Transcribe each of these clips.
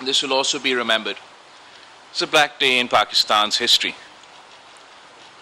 this will also be remembered. It's a black day in Pakistan's history.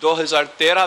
2013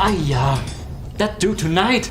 Ayya, that dude tonight.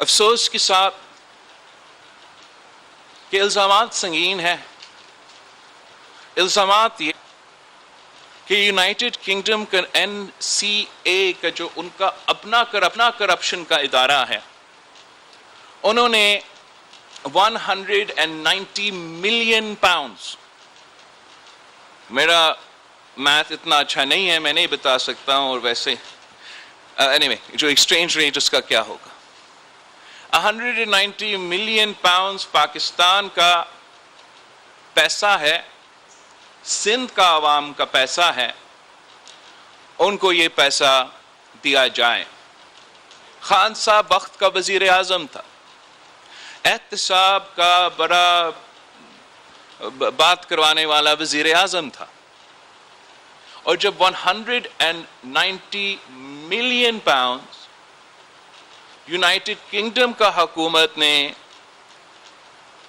افسوس کے ساتھ کہ الزامات سنگین ہیں. الزامات یہ کہ یونائٹڈ کنگڈم کا NCA کا جو ان کا اپنا کرپشن کا ادارہ ہے, انہوں نے 190 ملین پاؤنڈز, میرا میتھ اتنا اچھا نہیں ہے, میں نہیں بتا سکتا ہوں, اور ویسے anyway جو ایکسچینج ریٹ اس کا کیا ہوگا, 190 ملین پاؤنڈز پاکستان کا پیسہ ہے, سندھ کا عوام کا پیسہ ہے, ان کو یہ پیسہ دیا جائے. خان صاحب وقت کا وزیر اعظم تھا, احتساب کا بڑا بات کروانے والا وزیر اعظم تھا, اور جب 190 ملین پاؤنڈ یونائٹڈ کنگڈم کا حکومت نے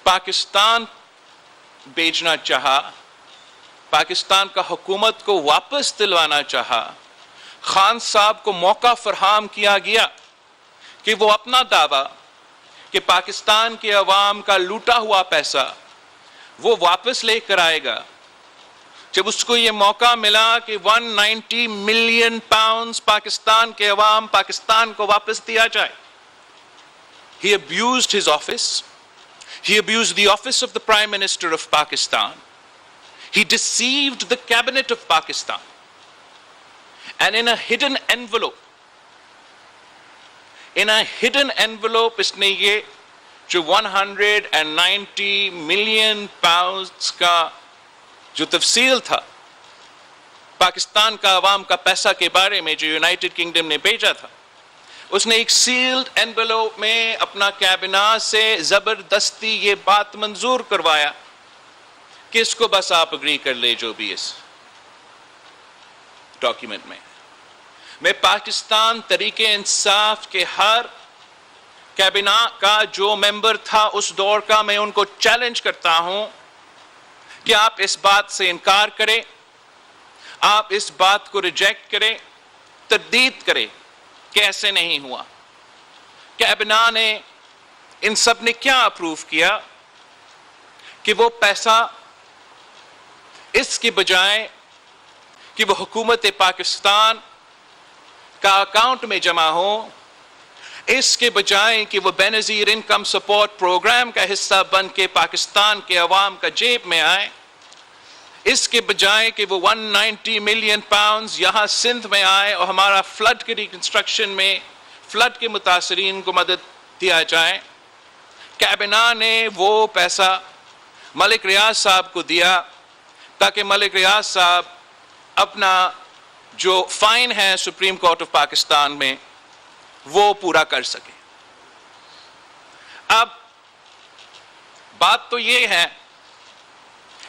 پاکستان بیچنا چاہا, پاکستان کا حکومت کو واپس دلوانا چاہا, خان صاحب کو موقع فراہم کیا گیا کہ وہ اپنا دعویٰ کہ پاکستان کے عوام کا لوٹا ہوا پیسہ وہ واپس لے کر آئے گا. جب اس کو یہ موقع ملا کہ 190 ملین پاؤنڈز پاکستان کے عوام پاکستان کو واپس دیا جائے, he abused his office, he abused the office of the Prime Minister of Pakistan, he deceived the cabinet of Pakistan, and in a hidden envelope اس نے یہ جو 190 ملین پاؤنڈز کا جو تفصیل تھا پاکستان کا عوام کا پیسہ کے بارے میں جو یونائٹڈ کنگڈم نے بھیجا تھا, اس نے ایک سیلڈ انویلوپ میں اپنا کابینہ سے زبردستی یہ بات منظور کروایا کہ اس کو بس آپ اگری کر لے جو بھی اس ڈاکیومنٹ میں. میں پاکستان تحریک انصاف کے ہر کابینہ کا جو ممبر تھا اس دور کا, میں ان کو چیلنج کرتا ہوں کہ آپ اس بات سے انکار کریں, آپ اس بات کو ریجیکٹ کریں, تردید کریں کہ ایسے نہیں ہوا. کابینہ نے ان سب نے کیا اپروو کیا کہ وہ پیسہ اس کے بجائے کہ وہ حکومت پاکستان کا اکاؤنٹ میں جمع ہو, اس کے بجائے کہ وہ بے نظیر انکم سپورٹ پروگرام کا حصہ بن کے پاکستان کے عوام کا جیب میں آئے, اس کے بجائے کہ وہ 190 ملین پاؤنڈز یہاں سندھ میں آئے اور ہمارا فلڈ کے ریکنسٹرکشن میں فلڈ کے متاثرین کو مدد دیا جائے, کابینہ نے وہ پیسہ ملک ریاض صاحب کو دیا تاکہ ملک ریاض صاحب اپنا جو فائن ہے سپریم کورٹ آف پاکستان میں وہ پورا کر سکے. اب بات تو یہ ہے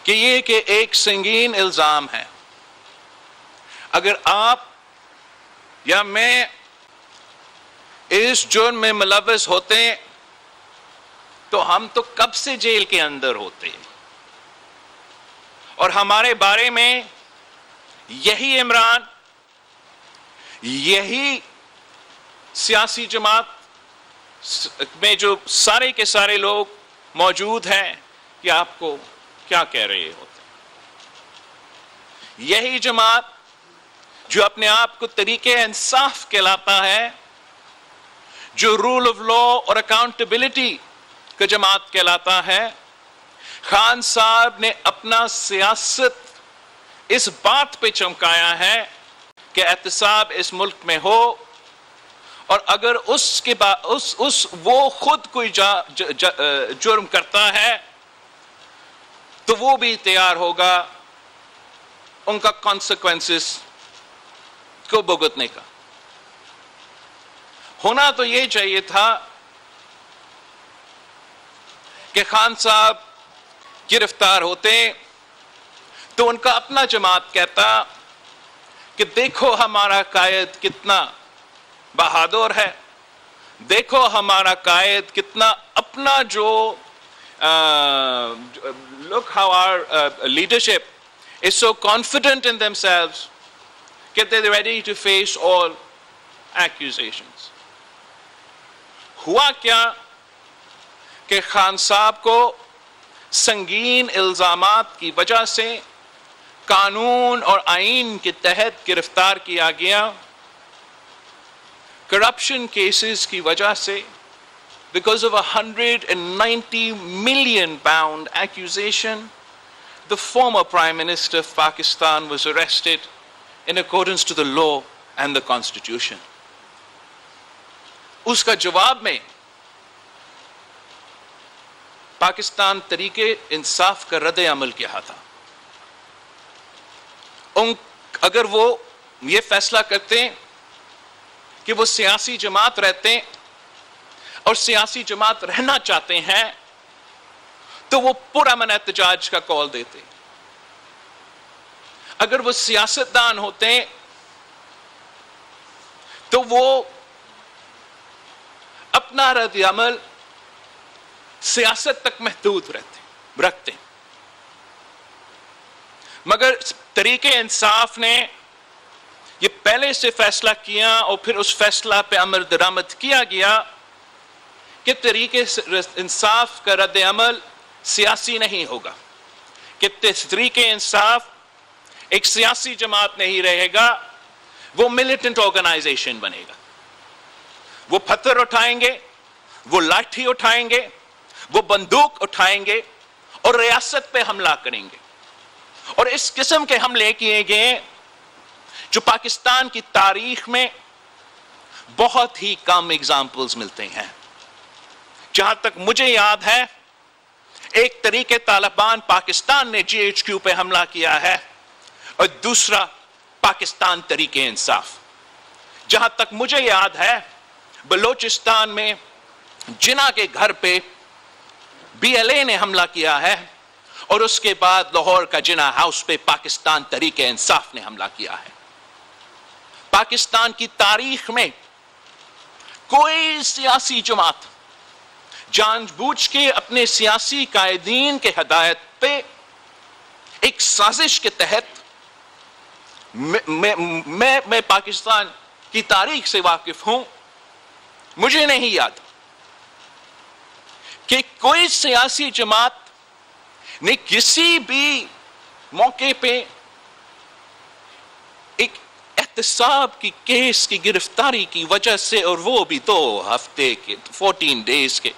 کہ یہ کہ ایک سنگین الزام ہے, اگر آپ یا میں اس جرم میں ملوث ہوتے تو ہم تو کب سے جیل کے اندر ہوتے, اور ہمارے بارے میں یہی عمران, یہی سیاسی جماعت میں جو سارے کے سارے لوگ موجود ہیں کہ آپ کو کیا کہہ رہے ہوتے, یہی جماعت جو اپنے آپ کو طریق انصاف کہلاتا ہے, جو رول آف لا اور اکاؤنٹیبلٹی کا جماعت کہلاتا ہے. خان صاحب نے اپنا سیاست اس بات پہ چمکایا ہے کہ احتساب اس ملک میں ہو, اور اگر اس کے وہ خود کوئی جرم کرتا ہے تو وہ بھی تیار ہوگا ان کا کانسیکوینسز کو بھگتنے کا. ہونا تو یہ چاہیے تھا کہ خان صاحب گرفتار ہوتے تو ان کا اپنا جماعت کہتا کہ دیکھو ہمارا قائد کتنا بہادر ہے, دیکھو ہمارا قائد کتنا اپنا جو look how our leadership is so confident in themselves that they're ready to face all accusations. ہوا کیا کہ خان صاحب کو سنگین الزامات کی وجہ سے قانون اور آئین کے تحت گرفتار کیا گیا. کرپشن کیسز کی وجہ سے because of a £190 million accusation, the former Prime Minister of Pakistan was arrested in accordance to the law and the Constitution. اس کا جواب میں پاکستان تحریک انصاف کا رد عمل کیا تھا. اگر وہ یہ فیصلہ کرتے کہ وہ سیاسی جماعت رہتے اور سیاسی جماعت رہنا چاہتے ہیں تو وہ پرامن احتجاج کا کال دیتے. اگر وہ سیاستدان ہوتے تو وہ اپنا رد عمل سیاست تک محدود رکھتے. مگر تحریک انصاف نے یہ پہلے سے فیصلہ کیا اور پھر اس فیصلہ پہ عمل درآمد کیا گیا کہ تحریک انصاف کا رد عمل سیاسی نہیں ہوگا, کہ تحریک انصاف ایک سیاسی جماعت نہیں رہے گا, وہ ملیٹنٹ آرگنائزیشن بنے گا. وہ پتھر اٹھائیں گے, وہ لاٹھی اٹھائیں گے, وہ بندوق اٹھائیں گے اور ریاست پہ حملہ کریں گے. اور اس قسم کے حملے کیے گئے جو پاکستان کی تاریخ میں بہت ہی کم ایگزامپلز ملتے ہیں. جہاں تک مجھے یاد ہے ایک طریقے طالبان پاکستان نے جی ایچ کیو پہ حملہ کیا ہے اور دوسرا پاکستان تحریک انصاف. جہاں تک مجھے یاد ہے بلوچستان میں جناح کے گھر پہ بی ایل اے نے حملہ کیا ہے اور اس کے بعد لاہور کا جناح ہاؤس پہ پاکستان تحریک انصاف نے حملہ کیا ہے. پاکستان کی تاریخ میں کوئی سیاسی جماعت جان بوجھ کے اپنے سیاسی قائدین کے ہدایت پہ ایک سازش کے تحت میں پاکستان کی تاریخ سے واقف ہوں, مجھے نہیں یاد کہ کوئی سیاسی جماعت نے کسی بھی موقع پہ ایک احتساب کی کیس کی گرفتاری کی وجہ سے, اور وہ بھی 2 ہفتے کے 14 days کے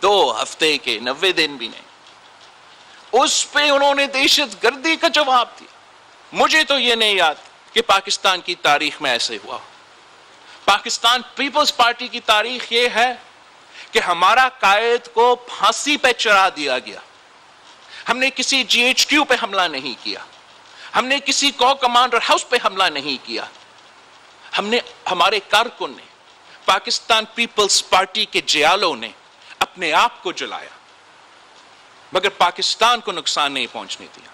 2 ہفتے کے 90 دن بھی نہیں, اس پہ انہوں نے دہشت گردی کا جواب دیا. مجھے تو یہ نہیں یاد کہ پاکستان کی تاریخ میں ایسے ہوا. پاکستان پیپلز پارٹی کی تاریخ یہ ہے کہ ہمارا قائد کو پھانسی پہ چڑھا دیا گیا. ہم نے کسی جی ایچ کیو پہ حملہ نہیں کیا, ہم نے کسی کو کمانڈر ہاؤس پہ حملہ نہیں کیا, ہمارے کارکن نے, پاکستان پیپلز پارٹی کے جیالوں نے اپنے آپ کو جلایا مگر پاکستان کو نقصان نہیں پہنچنے دیا.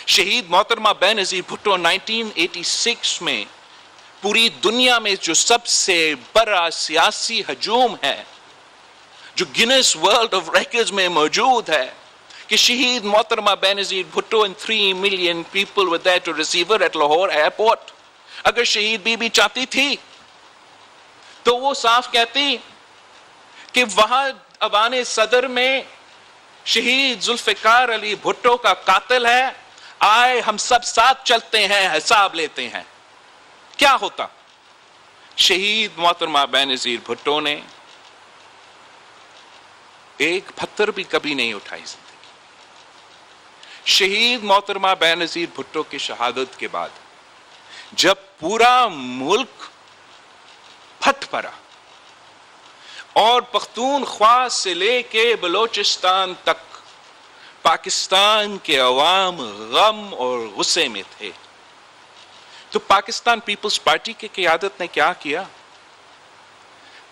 شہید محترمہ بے نظیر بھٹو 1986 میں پوری دنیا میں جو سب سے بڑا سیاسی ہجوم ہے جو گینس ورلڈ آف ریکارڈز میں موجود ہے کہ شہید محترمہ بے نظیر Bhutto and 3 million people were there to receive her at Lahore airport. اگر شہید بی بی چاہتی تھی تو وہ صاف کہتی کہ وہاں ایوان صدر میں شہید ذوالفقار علی بھٹو کا قاتل ہے, آئے ہم سب ساتھ چلتے ہیں, حساب لیتے ہیں. کیا ہوتا؟ شہید محترمہ بے نظیر بھٹو نے ایک پتھر بھی کبھی نہیں اٹھائی زندگی. شہید محترمہ بے نظیر بھٹو کی شہادت کے بعد جب پورا ملک پھٹ پڑا اور پختونخوا سے لے کے بلوچستان تک پاکستان کے عوام غم اور غصے میں تھے, تو پاکستان پیپلز پارٹی کی قیادت نے کیا کیا؟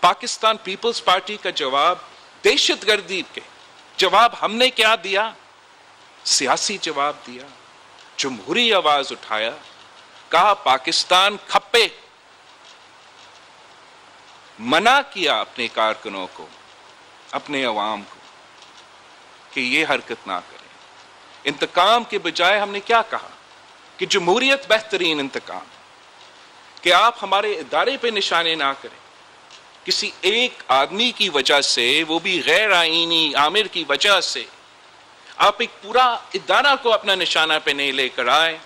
پاکستان پیپلز پارٹی کا جواب دہشت گردی کے جواب ہم نے کیا دیا؟ سیاسی جواب دیا, جمہوری آواز اٹھایا, کہا پاکستان کھپے, منع کیا اپنے کارکنوں کو, اپنے عوام کو کہ یہ حرکت نہ کریں. انتقام کے بجائے ہم نے کیا کہا کہ جمہوریت بہترین انتقام, کہ آپ ہمارے ادارے پہ نشانے نہ کریں, کسی ایک آدمی کی وجہ سے، وہ بھی غیر آئینی آمر کی وجہ سے آپ ایک پورا ادارہ کو اپنا نشانہ پہ نہیں لے کر آئے.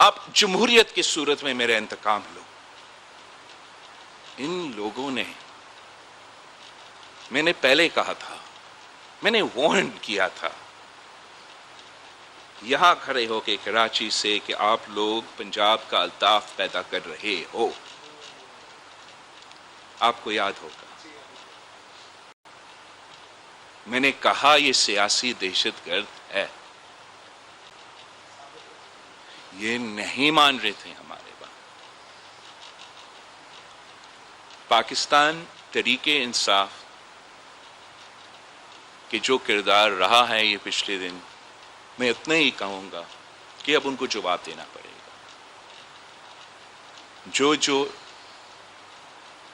آپ جمہوریت کی صورت میں میرا انتقام لو. ان لوگوں نے، میں نے پہلے کہا تھا، میں نے وارن کیا تھا یہاں کھڑے ہو کے کراچی سے کہ آپ لوگ پنجاب کا الطاف پیدا کر رہے ہو. آپ کو یاد ہوگا میں نے کہا یہ سیاسی دہشت گرد ہے. یہ نہیں مان رہے تھے ہمارے بات. پاکستان تحریک انصاف کہ جو کردار رہا ہے یہ پچھلے دن، میں اتنا ہی کہوں گا کہ اب ان کو جواب دینا پڑے گا. جو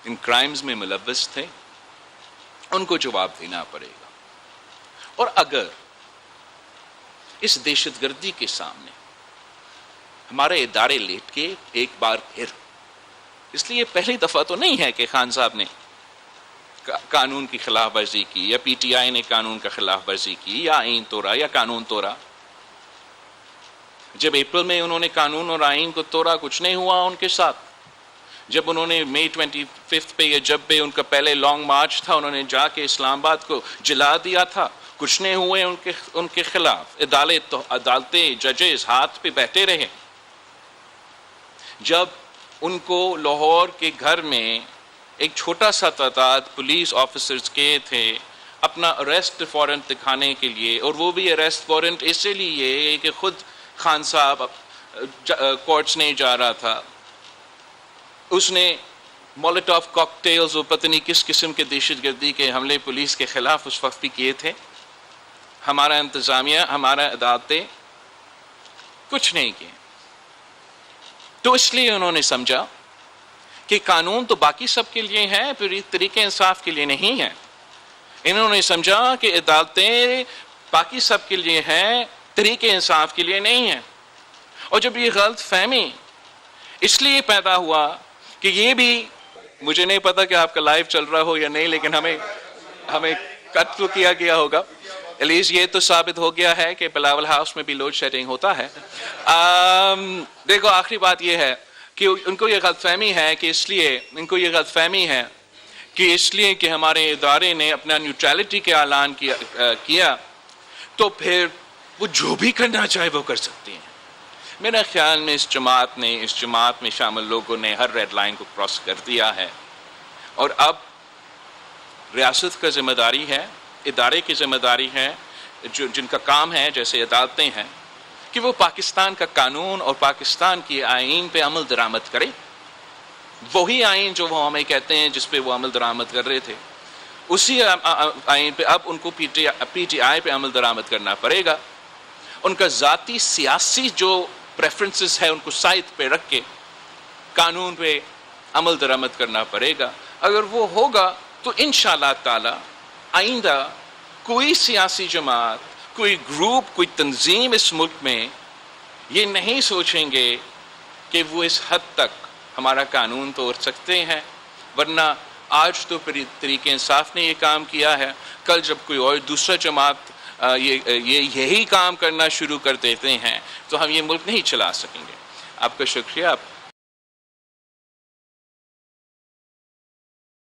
ان کرائمز میں ملوث تھے ان کو جواب دینا پڑے گا. اور اگر اس دہشت گردی کے سامنے ہمارے ادارے لیٹ کے ایک بار پھر، اس لیے پہلی دفعہ تو نہیں ہے کہ خان صاحب نے قانون کی خلاف ورزی کی یا پی ٹی آئی نے قانون کا خلاف ورزی کی یا آئین توڑا یا قانون توڑا. جب اپریل میں انہوں نے قانون اور آئین کو توڑا کچھ نہیں ہوا ان کے ساتھ. جب انہوں نے مئی 25 پہ یا جب بھی ان کا پہلے لانگ مارچ تھا انہوں نے جا کے اسلام آباد کو جلا دیا تھا، کچھ نہیں ہوئے ان کے خلاف. عدالتیں ججز ہاتھ پہ بیٹھے رہے. جب ان کو لاہور کے گھر میں ایک چھوٹا سا تعداد پولیس آفیسرز کے تھے اپنا اریسٹ وارنٹ دکھانے کے لیے، اور وہ بھی اریسٹ وارنٹ اس لیے کہ خود خان صاحب کورٹس نہیں جا رہا تھا. اس نے مولوٹوف کاکٹیلز اور پتہ نہیں کس قسم کے دہشت گردی کے حملے پولیس کے خلاف اس وقت بھی کیے تھے. ہمارا انتظامیہ، ہمارا عدالتیں کچھ نہیں کیے. تو اس لیے انہوں نے سمجھا کہ قانون تو باقی سب کے لیے ہے، پھر طریقہ انصاف کے لیے نہیں ہے. انہوں نے سمجھا کہ عدالتیں باقی سب کے لیے ہیں، طریقہ انصاف کے لیے نہیں ہے. اور جب یہ غلط فہمی اس لیے پیدا ہوا کہ یہ بھی، مجھے نہیں پتا کہ آپ کا لائیو چل رہا ہو یا نہیں، لیکن ہمیں کٹ تو کیا گیا ہوگا. ایلیز یہ تو ثابت ہو گیا ہے کہ بلاول ہاؤس میں بھی لوڈ شیڈنگ ہوتا ہے. دیکھو آخری بات یہ ہے کہ ان کو یہ غلط فہمی ہے کہ اس لیے کہ ہمارے ادارے نے اپنا نیوٹرلٹی کے اعلان کیا تو پھر وہ جو بھی کرنا چاہے وہ کر سکتے ہیں. میرا خیال میں اس جماعت میں شامل لوگوں نے ہر ریڈ لائن کو کراس کر دیا ہے. اور اب ریاست کا ذمہ داری ہے، ادارے کی ذمہ داری ہے، جن کا کام ہے جیسے عدالتیں ہیں، کہ وہ پاکستان کا قانون اور پاکستان کی آئین پہ عمل درآمد کرے. وہی آئین جو وہ ہمیں کہتے ہیں جس پہ وہ عمل درآمد کر رہے تھے، اسی آئین پہ اب ان کو پی ٹی آئی پہ عمل درآمد کرنا پڑے گا. ان کا ذاتی سیاسی جو پریفرنسز ہے ان کو سائد پہ رکھ کے قانون پہ عمل درآمد کرنا پڑے گا. اگر وہ ہوگا تو انشاءاللہ تعالی آئندہ کوئی سیاسی جماعت، کوئی گروپ، کوئی تنظیم اس ملک میں یہ نہیں سوچیں گے کہ وہ اس حد تک ہمارا قانون توڑ سکتے ہیں. ورنہ آج تو طریقہ انصاف نے یہ کام کیا ہے، کل جب کوئی اور دوسرا جماعت یہی کام کرنا شروع کر دیتے ہیں تو ہم یہ ملک نہیں چلا سکیں گے. آپ کا شکریہ. آپ